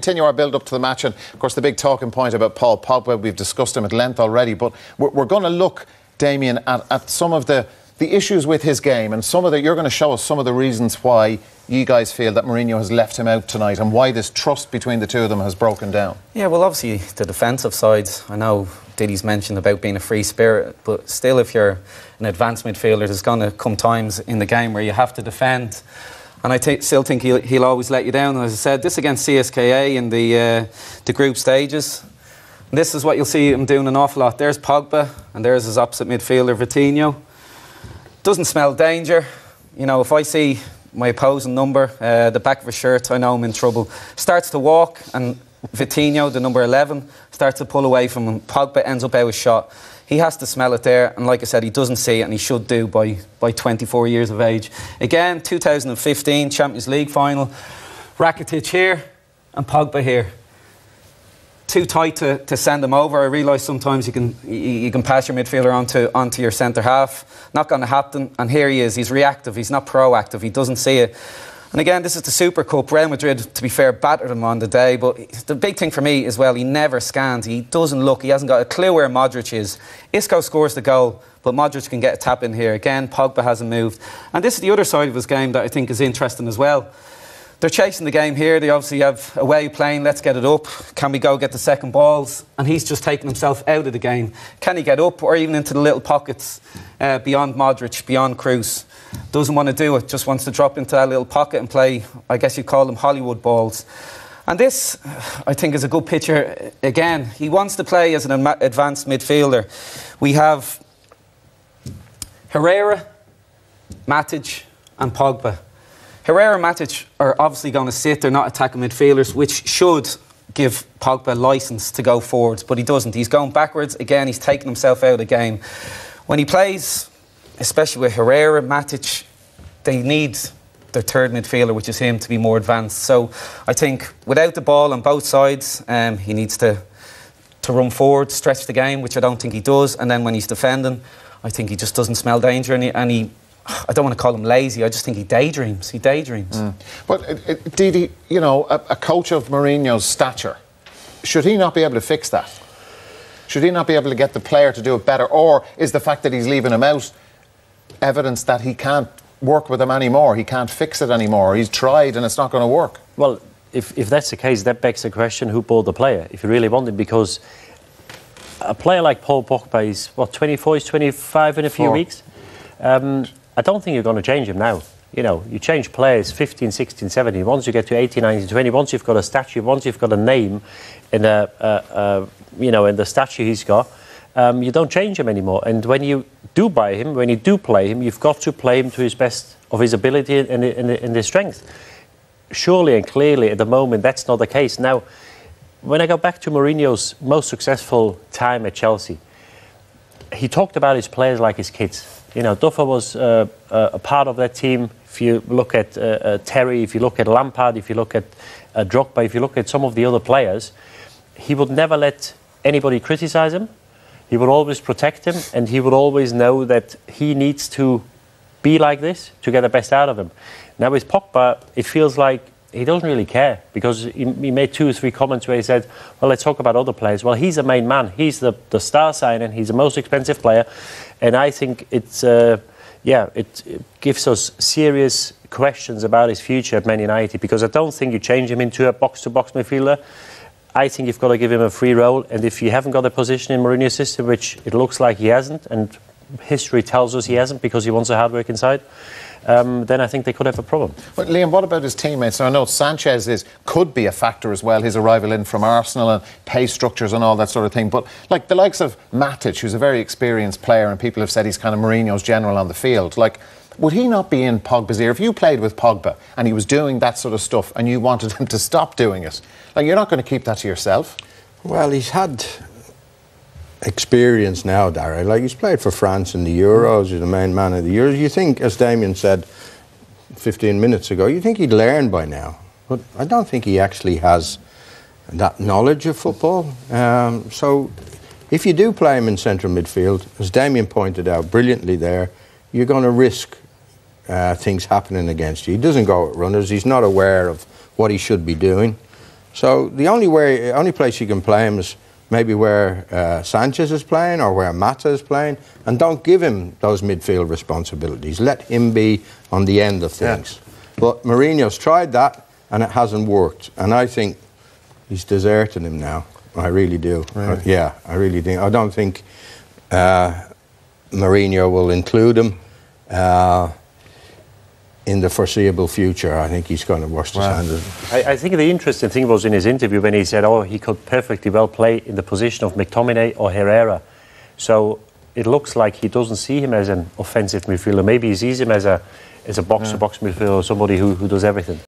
continue our build-up to the match, and of course the big talking point about Paul Pogba, we've discussed him at length already, but we're going to look, Damien, at some of the issues with his game, and you're going to show us some of the reasons why you guys feel that Mourinho has left him out tonight, and why this trust between the two of them has broken down. Yeah, well, obviously the defensive side, I know Diddy's mentioned about being a free spirit, but still, if you're an advanced midfielder, there's going to come times in the game where you have to defend, and I still think he'll always let you down. As I said, this against CSKA in the group stages, this is what you'll see him doing an awful lot. There's Pogba, and there's his opposite midfielder, Vitinho. Doesn't smell danger. You know, if I see my opposing number, the back of his shirt, I know I'm in trouble. Starts to walk, and Vitinho, the number 11, starts to pull away from him. Pogba ends up out of shot. He has to smell it there, and like I said, he doesn't see it, and he should do by 24 years of age. Again, 2015 Champions League final. Rakitic here and Pogba here. Too tight to send him over. I realise sometimes you can pass your midfielder onto your centre half. Not going to happen. And here he is. He's reactive. He's not proactive. He doesn't see it. And again, this is the Super Cup. Real Madrid, to be fair, battered him on the day. But the big thing for me as well, he never scans. He doesn't look. He hasn't got a clue where Modric is. Isco scores the goal, but Modric can get a tap in here. Again, Pogba hasn't moved. And this is the other side of his game that I think is interesting as well. They're chasing the game here. They obviously have a way of playing. Let's get it up. Can we go get the second balls? And he's just taking himself out of the game. Can he get up or even into the little pockets beyond Modric, beyond Kroos? Doesn't want to do it. Just wants to drop into that little pocket and play, I guess you'd call them Hollywood balls. And this, I think, is a good picture. Again, he wants to play as an advanced midfielder. We have Herrera, Matic and Pogba. Herrera and Matic are obviously going to sit. They're not attacking midfielders, which should give Pogba licence to go forwards, but he doesn't. He's going backwards. Again, he's taking himself out of the game. When he plays, especially with Herrera, Matic, they need their third midfielder, which is him, to be more advanced. So I think without the ball on both sides, he needs to run forward, stretch the game, which I don't think he does. And then when he's defending, I think he just doesn't smell danger, and he I don't want to call him lazy, I just think he daydreams. He daydreams. But Didi, you know, a coach of Mourinho's stature, should he not be able to fix that? Should he not be able to get the player to do it better? Or is the fact that he's leaving him out evidence that he can't work with him anymore? He can't fix it anymore? He's tried and it's not going to work? Well, if that's the case, that begs the question, who bought the player, if you really want him? Because a player like Paul Pogba is, what, 24, he's 25 in a few weeks? I don't think you're going to change him now. You know, you change players 15, 16, 17. Once you get to 18, 19, 20, once you've got a statue, once you've got a name in you know, in the statue he's got, you don't change him anymore. And when you do buy him, when you do play him, you've got to play him to his best of his ability and his strength. Surely and clearly, at the moment, that's not the case. Now, when I go back to Mourinho's most successful time at Chelsea, he talked about his players like his kids. You know, Duffer was a part of that team. If you look at Terry, if you look at Lampard, if you look at Drogba, if you look at some of the other players, he would never let anybody criticise him. He would always protect him, and he would always know that he needs to be like this to get the best out of him. Now with Pogba, it feels like he doesn't really care, because he made 2 or 3 comments where he said, well, let's talk about other players. Well, he's the main man. He's the star signing. He's the most expensive player. And I think it's, yeah, it gives us serious questions about his future at Man United, because I don't think you change him into a box-to-box midfielder. I think you've got to give him a free role. And if you haven't got a position in Mourinho's system, which it looks like he hasn't, and history tells us he hasn't because he wants a hard work inside, then I think they could have a problem. But Liam, what about his teammates? Now, I know Sanchez could be a factor as well, his arrival in from Arsenal and pay structures and all that sort of thing. But like the likes of Matic, who's a very experienced player, and people have said he's kind of Mourinho's general on the field, like, would he not be in Pogba's ear? If you played with Pogba and he was doing that sort of stuff and you wanted him to stop doing it, like, you're not going to keep that to yourself. Well, he's had experience now, Darry. Like, he's played for France in the Euros, he's the main man of the Euros. You think, as Damien said 15 minutes ago, you think he'd learn by now. But I don't think he actually has that knowledge of football. So if you do play him in central midfield, as Damien pointed out brilliantly there, you're going to risk things happening against you. He doesn't go at runners, he's not aware of what he should be doing. So the only place you can play him is maybe where Sanchez is playing or where Mata is playing, and don't give him those midfield responsibilities. Let him be on the end of things. But Mourinho's tried that, and it hasn't worked. And I think he's deserted him now. I really do. Really? Yeah, I really think. I don't think Mourinho will include him in the foreseeable future. I think he's going to wash his hands of it. I think the interesting thing was in his interview when he said, oh, he could perfectly well play in the position of McTominay or Herrera. So it looks like he doesn't see him as an offensive midfielder. Maybe he sees him as a box-to-box midfielder, or somebody who does everything.